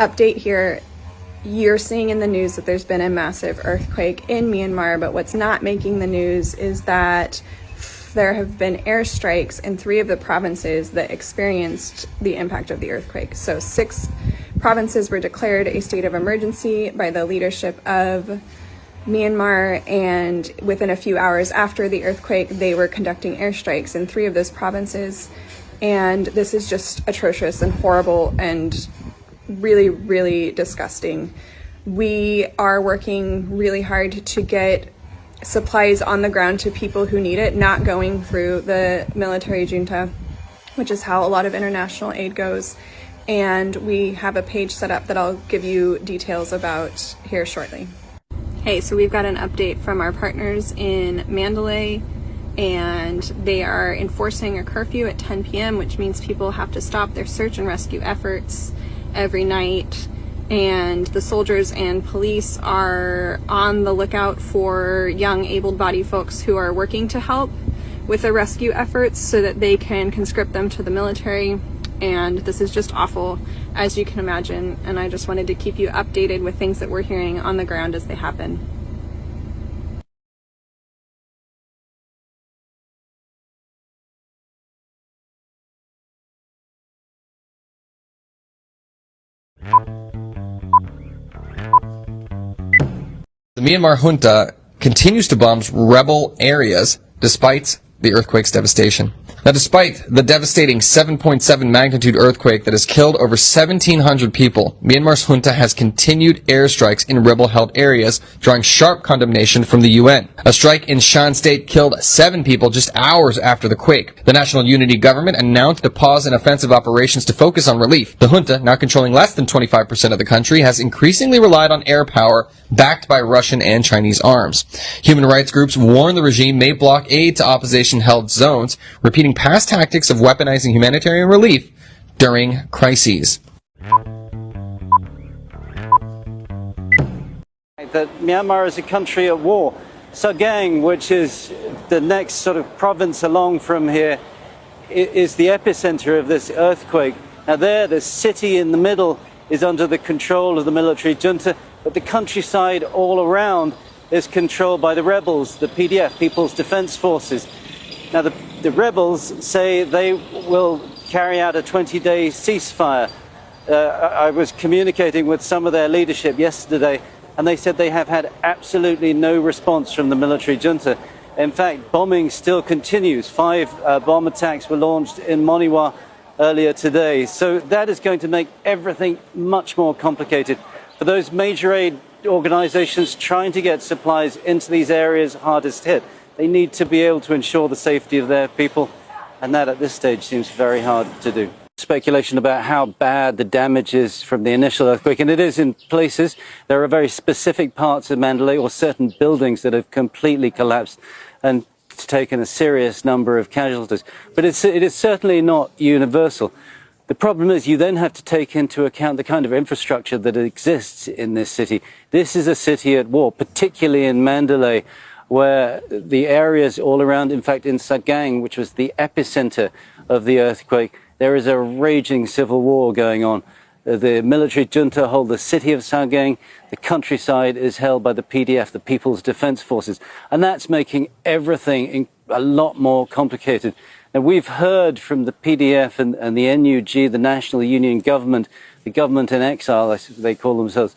update here. You're seeing in the news that there's been a massive earthquake in Myanmar, but what's not making the news is that there have been airstrikes in 3 of the provinces that experienced the impact of the earthquake. So 6 provinces were declared a state of emergency by the leadership of Myanmar, and within a few hours after the earthquake, they were conducting airstrikes in 3 of those provinces. And this is just atrocious and horrible and really, really disgusting. We are working really hard to get supplies on the ground to people who need it, not going through the military junta, which is how a lot of international aid goes. And we have a page set up that I'll give you details about here shortly. Hey, so we've got an update from our partners in Mandalay, and they are enforcing a curfew at 10 p.m., which means people have to stop their search and rescue efforts every night. And the soldiers and police are on the lookout for young able-bodied folks who are working to help with the rescue efforts so that they can conscript them to the military. And this is just awful, as you can imagine, and I just wanted to keep you updated with things that we're hearing on the ground as they happen. The Myanmar junta continues to bomb rebel areas despite the earthquake's devastation. Now, despite the devastating 7.7 magnitude earthquake that has killed over 1,700 people, Myanmar's junta has continued airstrikes in rebel-held areas, drawing sharp condemnation from the UN. A strike in Shan State killed 7 people just hours after the quake. The National Unity Government announced a pause in offensive operations to focus on relief. The junta, now controlling less than 25% of the country, has increasingly relied on air power backed by Russian and Chinese arms. Human rights groups warn the regime may block aid to opposition-held zones, repeating past tactics of weaponizing humanitarian relief during crises. That Myanmar is a country at war. Sagang, which is the next sort of province along from here, is the epicenter of this earthquake. Now there, the city in the middle is under the control of the military junta, but the countryside all around is controlled by the rebels, the PDF, People's Defense Forces. Now, the rebels say they will carry out a 20-day ceasefire. I was communicating with some of their leadership yesterday, and they said they have had absolutely no response from the military junta. In fact, bombing still continues. 5 bomb attacks were launched in Moniwa earlier today. So that is going to make everything much more complicated. For those major aid organizations trying to get supplies into these areas hardest hit, they need to be able to ensure the safety of their people, and that at this stage seems very hard to do. Speculation about how bad the damage is from the initial earthquake, and it is in places. There are very specific parts of Mandalay or certain buildings that have completely collapsed and taken a serious number of casualties. But it is certainly not universal. The problem is you then have to take into account the kind of infrastructure that exists in this city. This is a city at war, particularly in Mandalay, where the areas all around, in fact in Sagang, which was the epicenter of the earthquake, there is a raging civil war going on. The military junta hold the city of Sagang. The countryside is held by the PDF, the People's Defense Forces. And that's making everything a lot more complicated. Now, we've heard from the PDF and the NUG, the National Union Government, the government in exile, as they call themselves,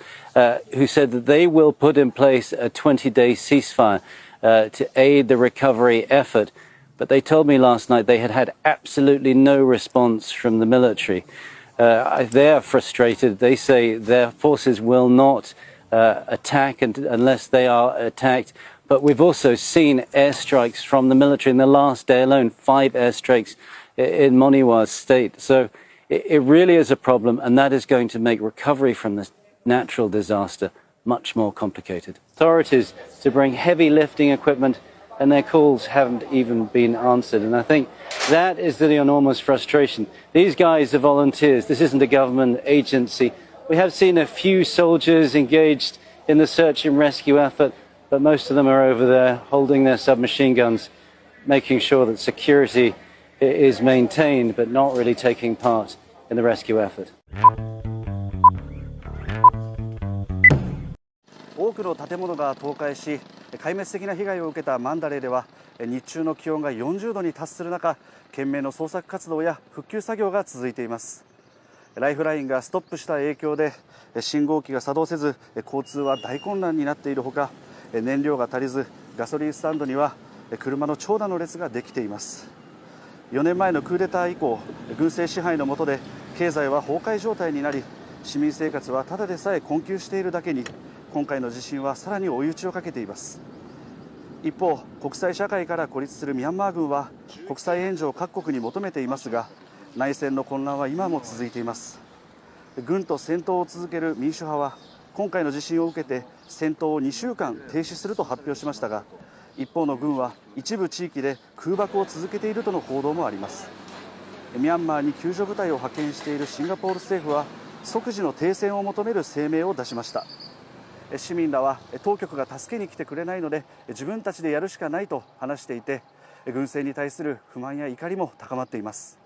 who said that they will put in place a 20-day ceasefire to aid the recovery effort. But they told me last night they had had absolutely no response from the military. They're frustrated. They say their forces will not attack unless they are attacked. But we've also seen airstrikes from the military in the last day alone, 5 airstrikes in Moniwa state. So it really is a problem, and that is going to make recovery from this natural disaster much more complicated. Authorities to bring heavy lifting equipment, and their calls haven't even been answered. And I think that is the enormous frustration. These guys are volunteers. This isn't a government agency. We have seen a few soldiers engaged in the search and rescue effort, but most of them are over there holding their submachine guns, making sure that security is maintained, but not really taking part in the rescue effort. くの建物が倒壊し壊滅的な被害を受けたマンダレーでは日中の気温が40度に達する中、懸命の捜索活動や復旧作業が続いています。ライフラインがストップした影響で信号機が作動せず交通は大混乱になっているほか、燃料が足りずガソリンスタンドには車の長蛇の列ができています。4年前のクーデター以降、軍政支配の下で経済は崩壊状態になり、市民生活はただでさえ困窮しているだけに、今回の地震はさらに追い打ちをかけています。一方、国際社会から孤立するミャンマー軍は国際援助を各国に求めていますが、内戦の混乱は今も続いています。軍と戦闘を続ける民主派は今回の地震を受けて戦闘を2週間停止すると発表しましたが、一方の軍は一部地域で空爆を続けているとの報道もあります。ミャンマーに救助部隊を派遣しているシンガポール政府は即時の停戦を求める声明を出しました。市民らは当局が助けに来てくれないので自分たちでやるしかないと話していて、軍政に対する不満や怒りも高まっています。